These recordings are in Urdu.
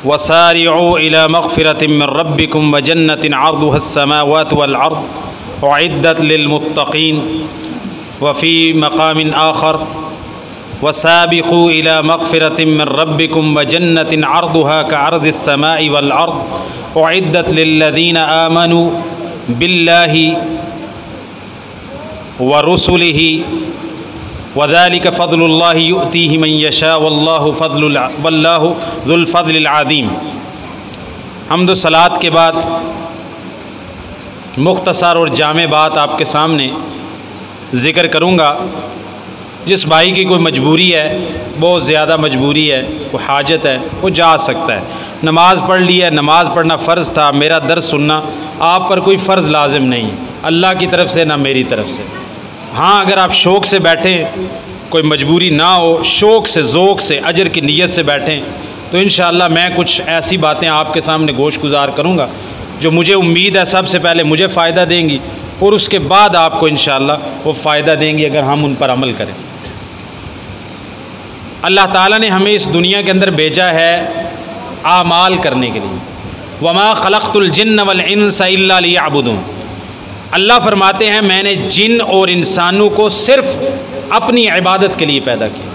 وسارعوا إلى مغفرة من ربكم وجنة عرضها السماوات والأرض أعدت للمتقين. وفي مقام آخر وسابقوا إلى مغفرة من ربكم وجنة عرضها كعرض السماء والأرض أعدت للذين آمنوا بالله ورسله وذلك فضل الله يؤتيه من يشاء والله ذو الفضل العظیم. حمد و صلوات کے بعد مختصر اور جامع بات آپ کے سامنے ذکر کروں گا. جس بھائی کی کوئی مجبوری ہے، بہت زیادہ مجبوری ہے، کوئی حاجت ہے، وہ جا سکتا ہے. نماز پڑھ لی ہے، نماز پڑھنا فرض تھا، میرا درس سننا آپ پر کوئی فرض لازم نہیں، اللہ کی طرف سے نہ میری طرف سے. ہاں اگر آپ شوق سے بیٹھیں، کوئی مجبوری نہ ہو، شوق سے ذوق سے اجر کی نیت سے بیٹھیں تو انشاءاللہ میں کچھ ایسی باتیں آپ کے سامنے گوش گزار کروں گا جو مجھے امید ہے سب سے پہلے مجھے فائدہ دیں گی اور اس کے بعد آپ کو انشاءاللہ وہ فائدہ دیں گی اگر ہم ان پر عمل کریں. اللہ تعالیٰ نے ہمیں اس دنیا کے اندر بھیجا ہے اعمال کرنے کے لیے. وما خلقت الجن والانس الا لیعبدون. اللہ فرماتے ہیں میں نے جن اور انسانوں کو صرف اپنی عبادت کے لیے پیدا کیا،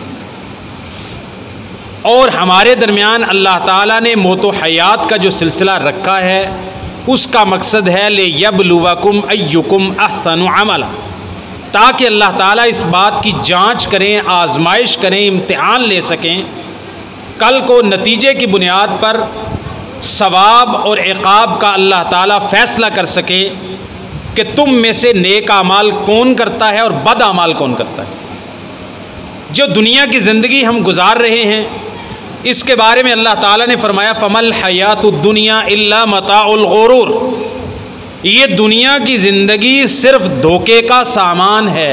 اور ہمارے درمیان اللہ تعالیٰ نے موت و حیات کا جو سلسلہ رکھا ہے اس کا مقصد ہے لِیَبْلُوَکُمْ أَيُّکُمْ أَحْسَنُ عَمَلًا، تاکہ اللہ تعالیٰ اس بات کی جانچ کریں، آزمائش کریں، امتحان لے سکیں. کل کو نتیجے کی بنیاد پر ثواب اور عقاب کا اللہ تعالیٰ فیصلہ کر سکے کہ تم میں سے نیک اعمال کون کرتا ہے اور بد اعمال کون کرتا ہے. جو دنیا کی زندگی ہم گزار رہے ہیں اس کے بارے میں اللہ تعالیٰ نے فرمایا فَمَا الْحَيَاةُ الدُّنْيَا إِلَّا مَتَاعُ الْغُرُورِ. یہ دنیا کی زندگی صرف دھوکے کا سامان ہے،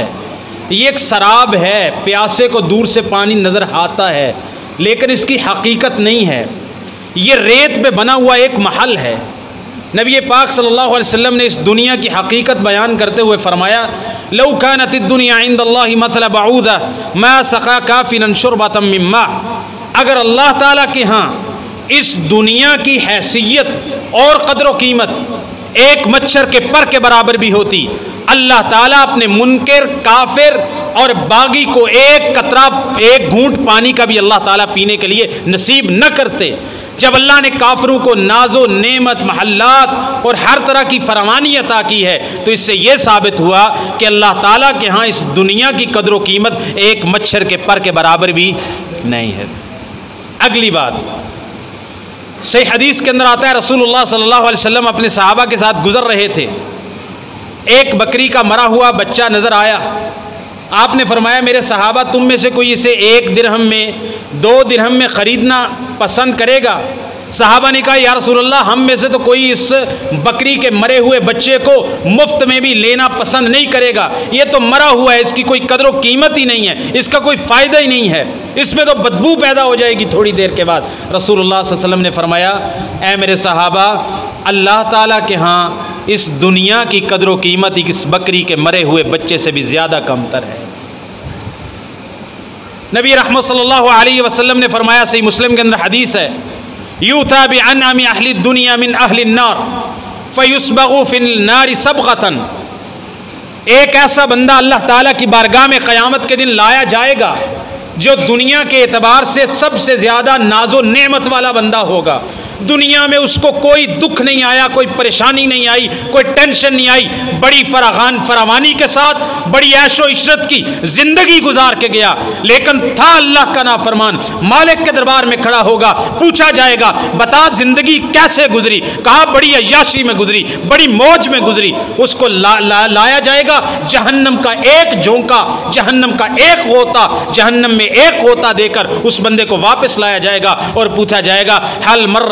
یہ ایک سراب ہے، پیاسے کو دور سے پانی نظر آتا ہے لیکن اس کی حقیقت نہیں ہے. یہ ریت پہ بنا ہوا ایک محل ہے. نبی پاک صلی اللہ علیہ وسلم نے اس دنیا کی حقیقت بیان کرتے ہوئے فرمایا لو كانت الدنيا عند الله مثل بعوضة ما سقى كافرا شربة من ماء. اگر اللہ تعالیٰ کے ہاں اس دنیا کی حیثیت اور قدر و قیمت ایک مچھر کے پر کے برابر بھی ہوتی، اللہ تعالیٰ اپنے منکر، کافر اور باغی کو ایک قطرہ، ایک گھونٹ پانی کا بھی اللہ تعالیٰ پینے کے لیے نصیب نہ کرتے. جب اللہ نے کافروں کو ناز و نعمت، محلات اور ہر طرح کی فراوانی عطا کی ہے تو اس سے یہ ثابت ہوا کہ اللہ تعالیٰ کے ہاں اس دنیا کی قدر و قیمت ایک مچھر کے پر کے برابر بھی نہیں ہے. اگلی بات صحیح حدیث کے اندر آتا ہے رسول اللہ صلی اللہ علیہ وسلم اپنے صحابہ کے ساتھ گزر رہے تھے، ایک بکری کا مرا ہوا بچہ نظر آیا. آپ نے فرمایا میرے صحابہ تم میں سے کوئی اسے 1 درہم میں 2 درہم میں خریدنا پسند کرے گا؟ صحابہ نے کہا یا رسول اللہ ہم میں سے تو کوئی اس بکری کے مرے ہوئے بچے کو مفت میں بھی لینا پسند نہیں کرے گا، یہ تو مرا ہوا ہے، اس کی کوئی قدر و قیمت ہی نہیں ہے، اس کا کوئی فائدہ ہی نہیں ہے، اس میں تو بدبو پیدا ہو جائے گی تھوڑی دیر کے بعد. رسول اللہ صلی اللہ علیہ وسلم نے فرمایا اے میرے صحابہ اللہ تعالیٰ کے ہاں اس دنیا کی قدر و قیمت اس بکری کے مرے ہوئے بچے سے بھی زیادہ کم تر ہے. نبی رحمت صلی اللہ علیہ وسلم نے فرمایا، صحیح مسلم کے اندر حدیث ہے یؤتی بانعم اہل الدنیا من اہل النار فیسبغ فی النار سبغۃ. ایک ایسا بندہ اللہ تعالیٰ کی بارگاہ میں قیامت کے دن لایا جائے گا جو دنیا کے اعتبار سے سب سے زیادہ ناز و نعمت والا بندہ ہوگا. دنیا میں اس کو کوئی دکھ نہیں آیا، کوئی پریشانی نہیں آئی، کوئی ٹینشن نہیں آئی، بڑی فراوانی کے ساتھ بڑی عیش و عشرت کی زندگی گزار کے گیا، لیکن تھا اللہ کا نافرمان. مالک کے دربار میں کھڑا ہوگا، پوچھا جائے گا بتا زندگی کیسے گزری؟ کہا بڑی عیاشی میں گزری، بڑی موج میں گزری. اس کو لایا جائے گا جہنم کا ایک جھونکا، جہنم کا ایک غوطہ، جہنم میں ایک غوطہ دے کر اس بندے کو واپس لایا جائے گا اور پوچھا جائے گا حل مر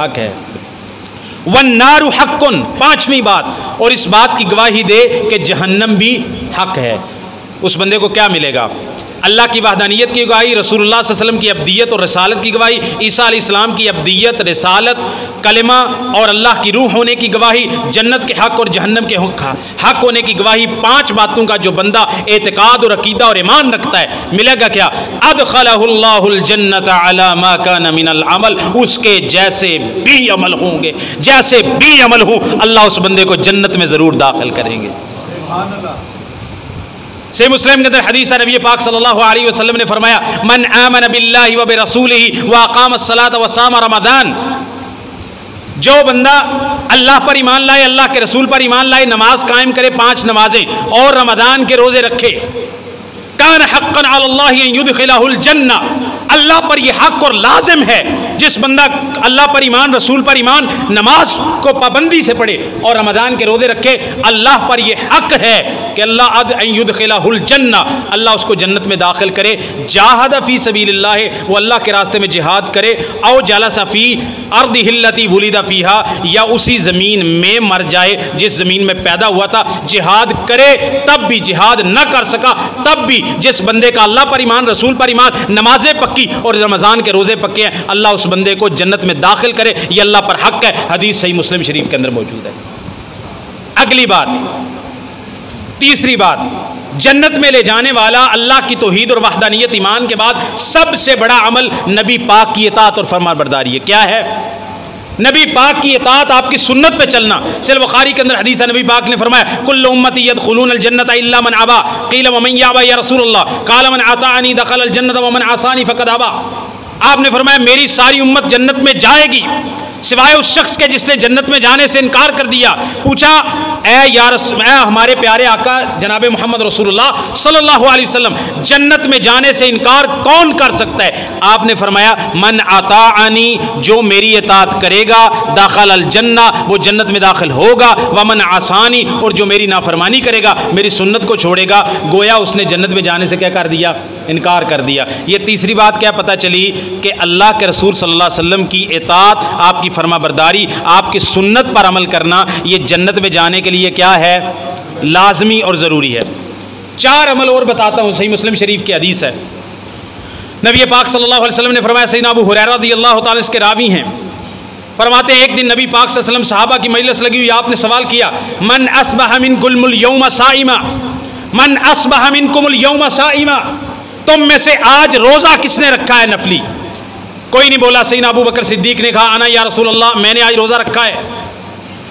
حق ہے۔ والنار حق، پانچویں بات، اور اس بات کی گواہی دے کہ جہنم بھی حق ہے۔ اس بندے کو کیا ملے گا؟ اللہ کی وحدانیت کی گواہی، رسول اللہ صلی اللہ علیہ وسلم کی عبدیت اور رسالت کی گواہی، عیسیٰ علیہ السلام کی عبدیت، رسالت، کلمہ اور اللہ کی روح ہونے کی گواہی، جنت کے حق اور جہنم کے حق ہونے کی گواہی۔ پانچ باتوں کا جو بندہ اعتقاد اور عقیدہ اور ایمان رکھتا ہے، ملے گا کیا؟ ادخلہ اللہ الجنت علی ما کان من العمل، اس کے جیسے بھی عمل ہوں گے، جیسے بھی عمل ہوں، اللہ اس بندے کو جنت میں ضرور داخل کریں گے۔ سبحان اللہ۔ صحیح مسلم کے اندر حدیث ہے، نبی پاک صلی اللہ علیہ وسلم نے فرمایا، من آمن باللہ وبرسولہ واقام الصلاۃ وصام رمضان، جو بندہ اللہ پر ایمان لائے، اللہ کے رسول پر ایمان لائے، نماز قائم کرے 5 نمازیں اور رمضان کے روزے رکھے، کان حقا علی اللہ ان یدخلہ الجنہ، اللہ پر یہ حق اور لازم ہے، جس بندہ اللہ پر ایمان، رسول پر ایمان، نماز کو پابندی سے پڑھے اور رمضان کے روزے رکھے، اللہ پر یہ حق ہے کہ اللہ ان یدخلہ الجنہ، اللہ اس کو جنت میں داخل کرے۔ جاہد فی سبیل اللہ، وہ اللہ کے راستے میں جہاد کرے، او جلس فی ارضہ التی ولد فیہا، یا اسی زمین میں مر جائے جس زمین میں پیدا ہوا تھا، جہاد کرے تب بھی، جہاد نہ کر سکا تب بھی، جس بندے کا اللہ پر ایمان، رسول پر ایمان، نمازیں پکی اور رمضان کے روزے پکے ہیں، اللہ اس بندے کو جنت میں داخل کرے، یہ اللہ پر حق ہے۔ حدیث صحیح مسلم شریف کے اندر موجود ہے۔ اگلی بات، تیسری بات، جنت میں لے جانے والا اللہ کی توحید اور وحدانیت ایمان کے بعد سب سے بڑا عمل نبی پاک کی اطاعت اور فرمان برداری ہے۔ کیا ہے؟ نبی پاک کی اطاعت، آپ کی سنت پہ چلنا۔ صحیح بخاری کے اندر حدیث ہے، نبی پاک نے فرمایا، کل امتی يدخلون الجنۃ الا من ابى، قیل ومن یابى یا رسول اللہ، قال من اطاعنی دخل الجنۃ ومن عصانی فقد ابى۔ آپ نے فرمایا میری ساری امت جنت میں جائے گی سوائے اس شخص کے جس نے جنت میں جانے سے انکار کر دیا۔ پوچھا، اے ہمارے پیارے آقا جناب محمد رسول اللہ صلی اللہ علیہ وسلم، جنت میں جانے سے انکار کون کر سکتا ہے؟ آپ نے فرمایا، من اطاعنی، جو میری اطاعت کرے گا، داخل الجنہ، وہ جنت میں داخل ہوگا، ومن عصانی، اور جو میری نافرمانی کرے گا، میری سنت کو چھوڑے گا، گویا اس نے جنت میں جانے سے کیا کر دیا؟ انکار کر دیا۔ یہ تیسری بات کیا پتہ چلی؟ کہ اللہ کے رسول صلی اللہ علیہ وسلم کی اطاعت، آپ کی فرما برداری، آپ کی سنت پر عمل کرنا، یہ جنت میں جانے کے لیے کیا ہے؟ لازمی اور ضروری ہے۔ 4 عمل اور بتاتا ہوں، صحیح مسلم شریف کی حدیث ہے، نبی پاک صلی اللہ علیہ وسلم نے فرمایا، سیدنا ابو ہریرہ رضی اللہ تعالیٰ اس کے راوی ہیں، فرماتے ہیں ایک دن نبی پاک صلی اللہ علیہ وسلم صحابہ کی مجلس لگی ہوئی، آپ نے سوال کیا، من اصبح منکم اليوم صائما، من اصبح منکم اليوم صائما، تم میں سے آج روزہ کس نے رکھا ہے نفلی؟ کوئی نہیں بولا۔ سیدنا ابو بکر صدیق نے کہا، انا یا رسول اللہ، میں نے آج روزہ رکھا ہے۔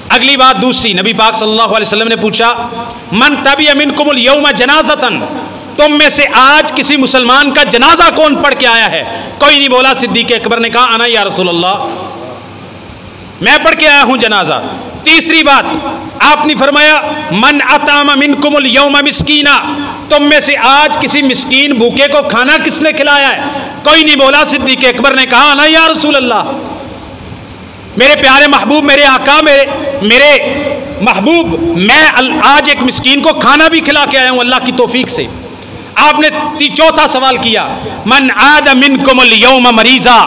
اگلی بات دوسری، نبی پاک صلی اللہ علیہ وسلم نے پوچھا، من تبع منکم اليوم جنازۃ، تم میں سے آج کسی مسلمان کا جنازہ کون پڑھ کے آیا ہے؟ کوئی نہیں بولا۔ صدیق اکبر نے کہا، انا یا رسول اللہ، میں پڑھ کے آیا ہوں جنازہ۔ تیسری بات آپ نے فرمایا، من اطعم منکم اليوم مسکینا، تم میں سے آج کسی مسکین بھوکے کو کھانا کس نے کھلایا ہے؟ کوئی نہیں بولا۔ صدیق اکبر نے کہا، انا یا رسول اللہ، میرے پیارے محبوب، میرے آقا، میرے محبوب، میں آج ایک مسکین کو کھانا بھی کھلا کے آیا ہوں اللہ کی توفیق سے۔ آپ نے چوتھا سوال کیا، من عاد منکم اليوم مریضا،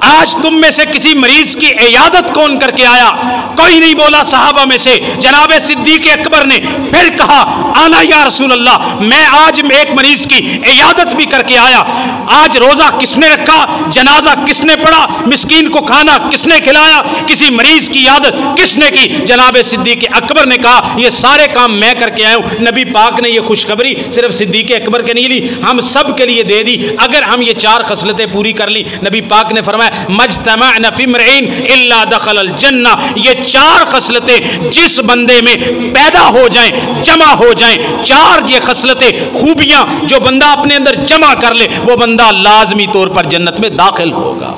آج تم میں سے کسی مریض کی عیادت کون کر کے آیا؟ کوئی نہیں بولا صحابہ میں سے۔ جناب صدیق اکبر نے پھر کہا، انا یا رسول اللہ، میں آج ایک مریض کی عیادت بھی کر کے آیا۔ آج روزہ کس نے رکھا؟ جنازہ کس نے پڑھا؟ مسکین کو کھانا کس نے کھلایا؟ کسی مریض کی عیادت کس نے کی؟ جناب صدیق اکبر نے کہا، یہ سارے کام میں کر کے آیا ہوں۔ نبی پاک نے یہ خوشخبری صرف صدیق اکبر کے نہیں لی، ہم سب کے لیے دے دی۔ اگر ہم یہ 4 خصلتیں پوری کر لی، نبی پاک نے فرمایا، مجتمعن فی امرئ الا دخل الجنہ، یہ 4 خصلتیں جس بندے میں پیدا ہو جائیں، جمع ہو جائیں، 4 یہ خصلتیں، خوبیاں جو بندہ اپنے اندر جمع کر لے، وہ بندہ لازمی طور پر جنت میں داخل ہوگا۔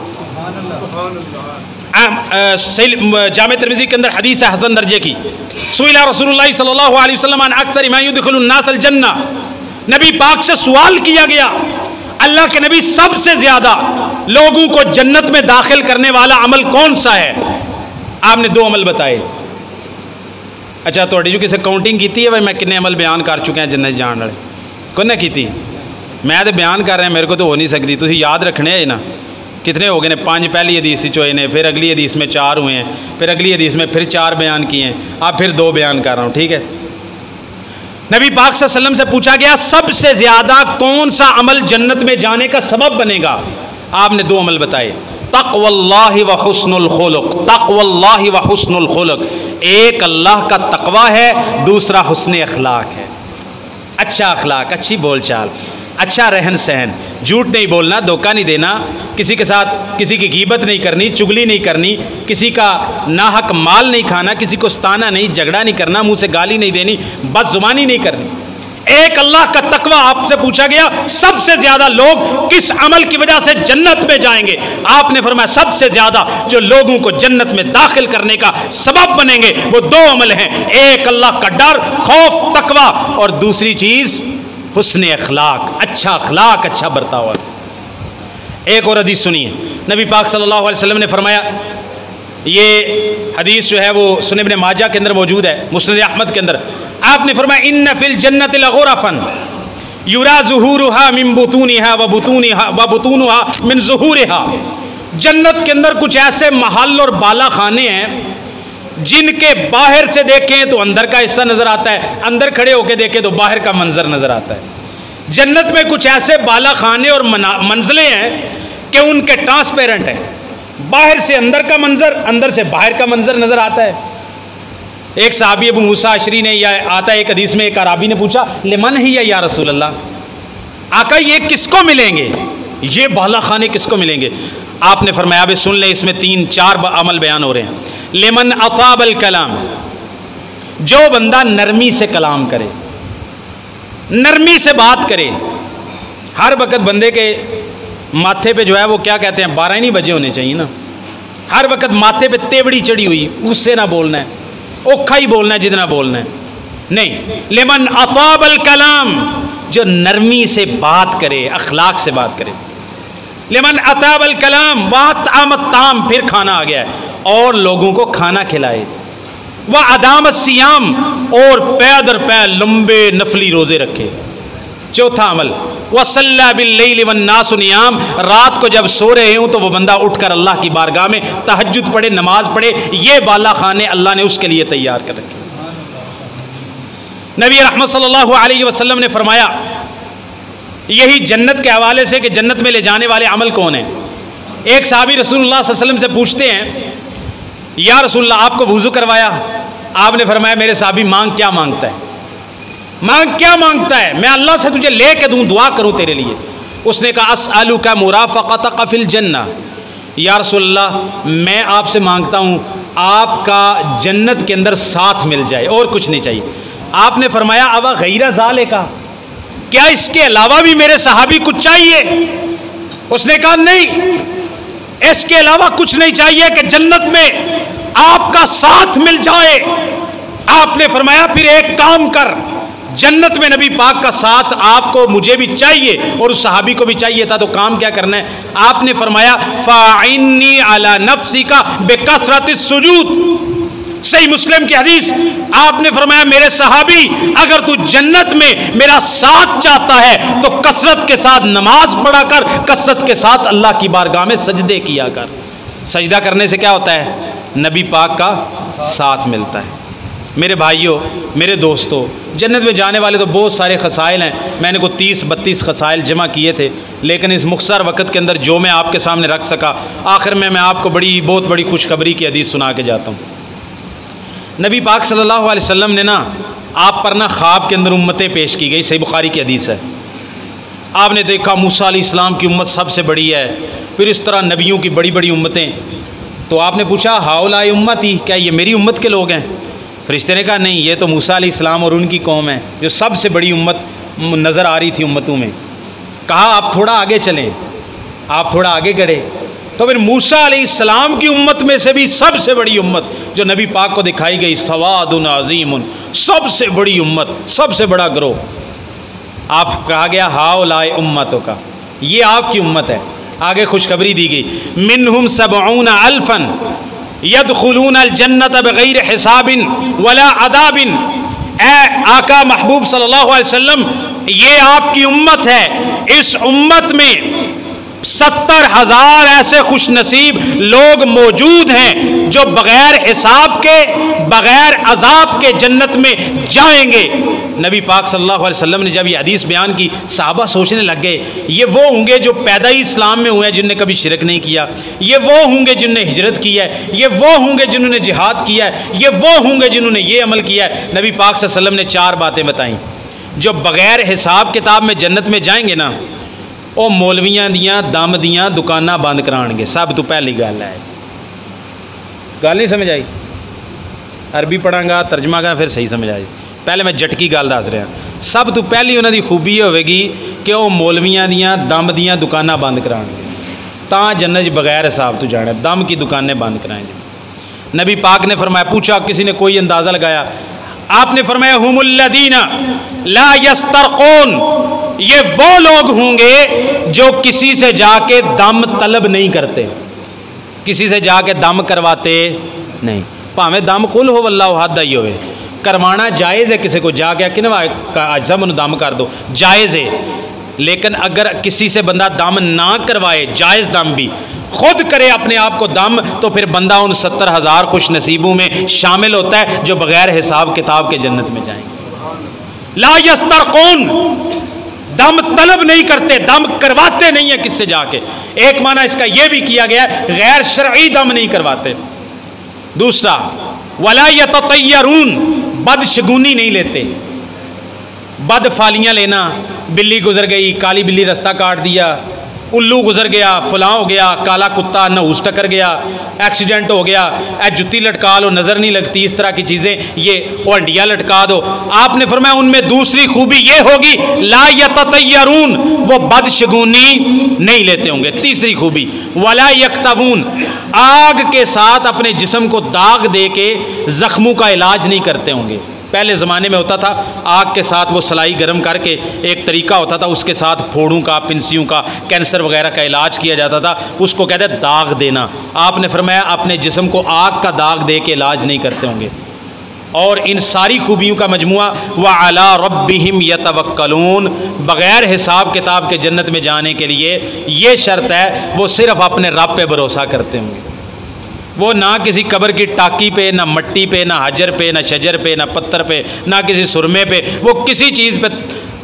جامع ترمذی کے اندر حدیث ہے حسن درجے کی، سئل رسول اللہ صلی اللہ علیہ وسلم عن اکثر ما يدخل الناس الجنہ، نبی پاک سے سوال کیا گیا، اللہ کے نبی سب سے زیادہ لوگوں کو جنت میں داخل کرنے والا عمل کون سا ہے؟ آپ نے 2 عمل بتائے۔ اچھا تھوڑی جو کسی کاؤنٹنگ کیتی ہے بھائی میں کتنے عمل بیان کر چکے ہیں جنت جان والے؟ کون نے کیتی؟ میں تو بیان کر رہا ہوں، میرے کو تو ہو نہیں سکتی، تسی یاد رکھنے ہے نا، کتنے ہو گئے نے؟ 5 پہلی حدیث چوئے نے، پھر اگلی حدیث میں 4 ہوئے ہیں، پھر اگلی حدیث میں پھر 4 بیان کیے ہیں، اب پھر 2 بیان کر رہا ہوں، ٹھیک ہے؟ نبی پاک صلی اللہ علیہ وسلم سے پوچھا گیا سب سے زیادہ کون سا عمل جنت میں جانے کا سبب بنے گا؟ آپ نے 2 عمل بتائے، تقوی اللہ و حسن الخلق، تقوی اللہ و حسن الخلق، ایک اللہ کا تقوی ہے، دوسرا حسن اخلاق ہے، اچھا اخلاق، اچھی بول چال، اچھا رہن سہن، جھوٹ نہیں بولنا، دھوکہ نہیں دینا، کسی کے ساتھ کسی کی غیبت نہیں کرنی، چگلی نہیں کرنی، کسی کا ناحق مال نہیں کھانا، کسی کو ستانا نہیں، جھگڑا نہیں کرنا، منہ سے گالی نہیں دینی، بد زبانی نہیں کرنی۔ ایک اللہ کا تقوی آپ سے پوچھا گیا سب سے زیادہ لوگ کس عمل کی وجہ سے جنت میں جائیں گے؟ آپ نے فرمایا سب سے زیادہ جو لوگوں کو جنت میں داخل کرنے کا سبب بنیں گے وہ 2 عمل ہیں، ایک اللہ کا ڈر، خوف، تقوی، اور دوسری چیز حسن اخلاق، اچھا برتاؤ۔ ایک اور حدیث سنیے، نبی پاک صلی اللہ علیہ وسلم نے فرمایا، یہ حدیث جو ہے وہ سنن ابن ماجہ کے اندر موجود ہے، مسند احمد کے اندر، آپ نے فرمایا ان فی الجنت لغرفا یرا ظہورها من بطونها وبطونها من ظہورها، جنت کے اندر کچھ ایسے محل اور بالا خانے ہیں جن کے باہر سے دیکھیں تو اندر کا حصہ نظر آتا ہے، اندر کھڑے ہو کے دیکھیں تو باہر کا منظر نظر آتا ہے۔ جنت میں کچھ ایسے بالا خانے اور منزلیں ہیں کہ ان کے ٹرانسپیرنٹ ہیں، باہر سے اندر کا منظر، اندر سے باہر کا منظر نظر آتا ہے۔ ایک صحابی ابو موسیٰ اشعری نے، یا آتا ہے ایک حدیث میں، ایک عرابی نے پوچھا لمن ہی یا رسول اللہ، آقا یہ کس کو ملیں گے، یہ بالا خانے کس کو ملیں گے؟ آپ نے فرمایا اب سن لیں، اس میں 3-4 عمل بیان ہو رہے ہیں۔ لمن اطاب الکلام، جو بندہ نرمی سے کلام کرے، نرمی سے بات کرے، ہر وقت بندے کے ماتھے پہ جو ہے وہ کیا کہتے ہیں 12 نہیں بجے ہونے چاہیے نا، ہر وقت ماتھے پہ تیوڑی چڑھی ہوئی، اس سے نہ بولنا ہے، اوکھا ہی بولنا ہے جتنا بولنا ہے، نہیں، لمن اطاب الکلام، جو نرمی سے بات کرے، اخلاق سے بات کرے، لمن اطاب الکلام واطعم الطعام، پھر کھانا آ گیا ہے، اور لوگوں کو کھانا کھلائے، وادام الصیام، اور پے در پے لمبے نفلی روزے رکھے۔ چوتھا عمل وصلی باللیل والناس نیام، رات کو جب سو رہے ہوں تو وہ بندہ اٹھ کر اللہ کی بارگاہ میں تہجد پڑھے، نماز پڑھے، یہ بالا خانے اللہ نے اس کے لیے تیار کر رکھے۔ نبی رحمت صلی اللہ علیہ وسلم نے فرمایا یہی جنت کے حوالے سے کہ جنت میں لے جانے والے عمل کون ہیں؟ ایک صحابی رسول اللہ صلی اللہ علیہ وسلم سے پوچھتے ہیں یا رسول اللہ آپ کو وضو کروایا؟ آپ نے فرمایا میرے صحابی مانگ کیا مانگتا ہے، مانگ کیا مانگتا ہے، میں اللہ سے تجھے لے کے دوں، دعا کروں تیرے لیے؟ اس نے کہا اسألک مرافقتک فی الجنہ، یا رسول اللہ میں آپ سے مانگتا ہوں آپ کا جنت کے اندر ساتھ مل جائے، اور کچھ نہیں چاہیے۔ آپ نے فرمایا اب غیر ذالک، کیا اس کے علاوہ بھی میرے صحابی کچھ چاہیے؟ اس نے کہا نہیں، اس کے علاوہ کچھ نہیں چاہیے کہ جنت میں آپ کا ساتھ مل جائے۔ آپ نے فرمایا پھر ایک کام کر، جنت میں نبی پاک کا ساتھ آپ کو مجھے بھی چاہیے اور اس صحابی کو بھی چاہیے تھا، تو کام کیا کرنا ہے؟ آپ نے فرمایا فَأَعِنِّي عَلَى نَفْسِكَ بِكَثْرَةِ السُّجُودِ، صحیح مسلم کی حدیث، آپ نے فرمایا میرے صحابی اگر تو جنت میں میرا ساتھ چاہتا ہے تو کثرت کے ساتھ نماز پڑھا کر، کثرت کے ساتھ اللہ کی بارگاہ میں سجدے کیا کر۔ سجدہ کرنے سے کیا ہوتا ہے؟ نبی پاک کا ساتھ ملتا ہے۔ میرے بھائیوں، میرے دوستوں، جنت میں جانے والے تو بہت سارے خصائل ہیں، میں نے کو 30-32 خصائل جمع کیے تھے، لیکن اس مختصر وقت کے اندر جو میں آپ کے سامنے رکھ سکا، آخر میں آپ کو بہت بڑی خوشخبری کی حدیث سنا کے جاتا ہوں۔ نبی پاک صلی اللہ علیہ وسلم نے آپ پر خواب کے اندر امتیں پیش کی گئی، صحیح بخاری کی حدیث ہے۔ آپ نے دیکھا موسیٰ علیہ السلام کی امت سب سے بڑی ہے، پھر اس طرح نبیوں کی بڑی بڑی امتیں، تو آپ نے پوچھا ہؤلاء امتی، کیا یہ میری امت کے لوگ ہیں؟ فرشتے نے کہا نہیں، یہ تو موسیٰ علیہ السلام اور ان کی قوم ہے جو سب سے بڑی امت نظر آ رہی تھی امتوں میں۔ کہا آپ تھوڑا آگے چلیں، آپ تھوڑا آگے گڑے، تو پھر موسیٰ علیہ السلام کی امت میں سے بھی سب سے بڑی امت جو نبی پاک کو دکھائی گئی، سواد عظیم، سب سے بڑی امت، سب سے بڑا گروہ، آپ کہا گیا ہؤلاء امتوں کا، یہ آپ کی امت ہے۔ آگے خوشخبری دی گئی منہم 70,000 یدخلون الجنت بغیر حساب ولا عذاب، اے آقا محبوب صلی اللہ علیہ وسلم یہ آپ کی امت ہے، اس امت میں 70,000 ایسے خوش نصیب لوگ موجود ہیں جو بغیر حساب کے بغیر عذاب کے جنت میں جائیں گے۔ نبی پاک صلی اللہ علیہ وسلم نے جب یہ حدیث بیان کی، صحابہ سوچنے لگ گئے یہ وہ ہوں گے جو پیدا ہی اسلام میں ہوئے ہیں، جن نے کبھی شرک نہیں کیا، یہ وہ ہوں گے جنہوں نے ہجرت کی ہے، یہ وہ ہوں گے جنہوں نے جہاد کیا ہے، یہ وہ ہوں گے جنہوں نے یہ عمل کیا ہے۔ نبی پاک صلی اللہ علیہ وسلم نے 4 باتیں بتائیں جو بغیر حساب کتاب میں جنت میں جائیں گے نا، وہ مولویاں دیاں دم دیاں دکاناں بند کران گے۔ سب تو پہلی گل ہے، گل نہیں سمجھ آئی؟ عربی پڑھاں گا ترجمہ کرنا پھر صحیح سمجھ آئے۔ پہلے میں جٹکی گل دس رہا، سب تو پہلی انہوں دی خوبی یہ ہوئے گی کہ وہ مولویاں دیاں دم دیاں دکاناں بند کران گے، تاں جنت بغیر حساب تو جانا، دم کی دکانیں بند کرائیں گے۔ نبی پاک نے فرمایا، پوچھا کسی نے کوئی اندازہ لگایا، آپ نے فرمایا ہم الذین لا یسترقون، یہ وہ لوگ ہوں گے جو کسی سے جا کے دم طلب نہیں کرتے، کسی سے جا کے دم کرواتے نہیں، پاویں دم کل ہو واللہ احد ہی ہوئے، کروانا جائز ہے، کسی کو جا کے کنوا آج سب انہوں دم کر دو، جائز ہے، لیکن اگر کسی سے بندہ دم نہ کروائے، جائز دم بھی خود کرے اپنے آپ کو دم، تو پھر بندہ ان 70,000 خوش نصیبوں میں شامل ہوتا ہے جو بغیر حساب کتاب کے جنت میں جائیں گے۔ لا یسترقون، دم طلب نہیں کرتے، دم کرواتے نہیں ہیں کس سے جا کے۔ ایک معنی اس کا یہ بھی کیا گیا ہے غیر شرعی دم نہیں کرواتے۔ دوسرا ولا یتطیرون، بدشگونی نہیں لیتے، بد فالیاں لینا، بلی گزر گئی، کالی بلی رستہ کاٹ دیا، الو گزر گیا، فلاں ہو گیا، کالا کتا نحوس ٹکر گیا، ایکسیڈنٹ ہو گیا، اے جتی لٹکا لو نظر نہیں لگتی، اس طرح کی چیزیں، یہ ہنڈیاں لٹکا دو۔ آپ نے فرمایا ان میں دوسری خوبی یہ ہوگی لا یتطیرون، وہ بدشگونی نہیں لیتے ہوں گے۔ تیسری خوبی ولا یکتوون، آگ کے ساتھ اپنے جسم کو داغ دے کے زخموں کا علاج نہیں کرتے ہوں گے۔ پہلے زمانے میں ہوتا تھا آگ کے ساتھ وہ سلائی گرم کر کے ایک طریقہ ہوتا تھا، اس کے ساتھ پھوڑوں کا، پنسیوں کا، کینسر وغیرہ کا علاج کیا جاتا تھا، اس کو کہتے ہیں داغ دینا۔ آپ نے فرمایا اپنے جسم کو آگ کا داغ دے کے علاج نہیں کرتے ہوں گے۔ اور ان ساری خوبیوں کا مجموعہ وَعَلَىٰ رَبِّهِمْ يَتَوَكَّلُونَ، بغیر حساب کتاب کے جنت میں جانے کے لیے یہ شرط ہے وہ صرف اپنے رب پہ بھروسہ کرتے ہوں گے۔ وہ نہ کسی قبر کی ٹاکی پہ، نہ مٹی پہ، نہ حجر پہ، نہ شجر پہ، نہ پتھر پہ، نہ کسی سرمے پہ، وہ کسی چیز پہ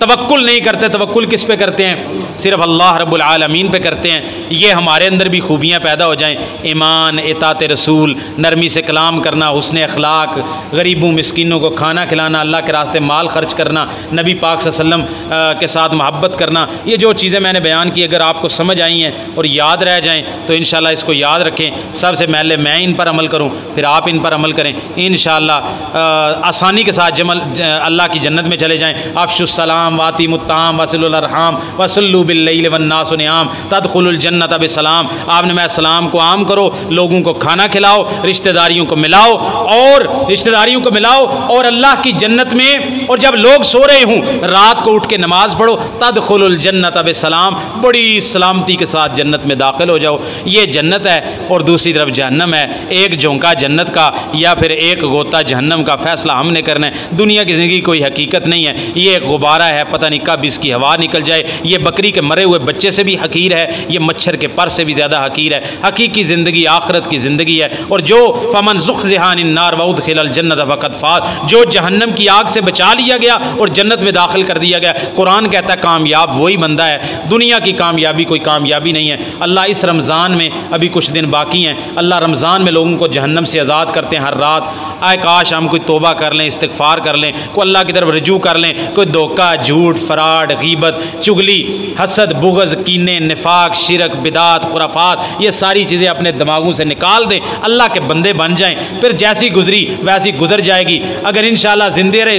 توکل نہیں کرتے۔ توکل کس پہ کرتے ہیں؟ صرف اللہ رب العالمین پہ کرتے ہیں۔ یہ ہمارے اندر بھی خوبیاں پیدا ہو جائیں، ایمان، اطاعت رسول، نرمی سے کلام کرنا، حسن اخلاق، غریبوں مسکینوں کو کھانا کھلانا، اللہ کے راستے مال خرچ کرنا، نبی پاک صلی اللہ علیہ وسلم کے ساتھ محبت کرنا، یہ جو چیزیں میں نے بیان کی اگر آپ کو سمجھ آئی ہیں اور یاد رہ جائیں تو انشاءاللہ اس کو یاد رکھیں۔ سب سے پہلے میں ان پر عمل کروں، پھر آپ ان پر عمل کریں، انشاءاللہ آسانی کے ساتھ اللہ کی جنت میں چلے جائیں۔ افشوا السلام واتیموا الطعام وصلوا الارحام وصلوا باللیل والناس نیام تدخلوا الجنت بسلام۔ آپ نے میں سلام کو عام کرو، لوگوں کو کھانا کھلاؤ، رشتہ داریوں کو ملاؤ اور اللہ کی جنت میں، اور جب لوگ سو رہے ہوں رات کو اٹھ کے نماز پڑھو، تدخلوا الجنت بسلام، بڑی سلامتی کے ساتھ جنت میں داخل ہو جاؤ۔ یہ جنت ہے اور دوسری طرف جہنم ہے۔ ایک جھونکا جنت کا یا پھر ایک غوطہ جہنم کا فیصلہ ہم نے کرنا ہے۔ دنیا کی زندگی کوئی حقیقت نہیں ہے، یہ ایک غبارہ ہے، پتہ نہیں کب اس کی ہوا نکل جائے۔ یہ بکری کے مرے ہوئے بچے سے بھی حقیر ہے، یہ مچھر کے پر سے بھی زیادہ حقیر ہے۔ حقیقی زندگی آخرت کی زندگی ہے، اور جو فمن زحزح عن النار وادخل الجنت فقد فاز، جو جہنم کی آگ سے بچا لیا گیا اور جنت میں داخل کر دیا گیا، قرآن کہتا ہے کامیاب وہی بندہ ہے۔ دنیا کی کامیابی کوئی کامیابی نہیں ہے۔ اللہ اس رمضان میں ابھی کچھ دن باقی ہیں، اللہ رمضان میں لوگوں کو جہنم سے آزاد کرتے ہیں ہر رات۔ آئے کاش ہم کوئی توبہ کر لیں، استغفار کر لیں، کوئی اللہ کی طرف رجوع کر لیں، کوئی دھوکہ، جھوٹ، فراڈ، غیبت، چغلی، حسد، بغض، کینے، نفاق، شرک، بدعت، خرافات، یہ ساری چیزیں اپنے دماغوں سے نکال دیں، اللہ کے بندے بن جائیں، پھر جیسی گزری ویسی گزر جائے گی۔ اگر انشاءاللہ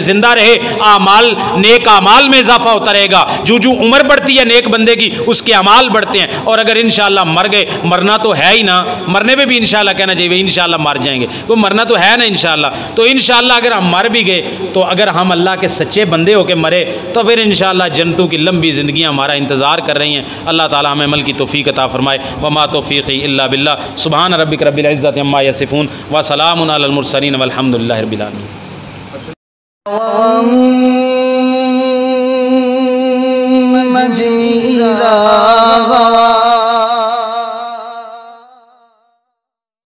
زندہ رہے اعمال، نیک اعمال میں اضافہ ہوتا رہے گا، جو عمر بڑھتی ہے نیک بندے کی اس کے اعمال بڑھتے ہیں، اور اگر انشاءاللہ مر گئے، مرنا تو ہے ہی نا، مرنے پہ بھی انشاءاللہ کہنا چاہیے انشاءاللہ مر جائیں گے، وہ مرنا تو ہے نا انشاءاللہ، تو انشاءاللہ اگر ہم مر بھی گئے تو اگر ہم اللہ کے سچے بندے ہو کے مرے تو پھر انشاءاللہ جنتوں کی لمبی زندگیاں ہمارا انتظار کر رہی ہیں۔ اللہ تعالی ہمیں عمل کی توفیق عطا فرمائے۔ وما توفیقی الا باللہ۔ سبحان ربک رب العزت عما یصفون وسلام علی المرسلین والحمد للہ رب العالمین۔ مجمع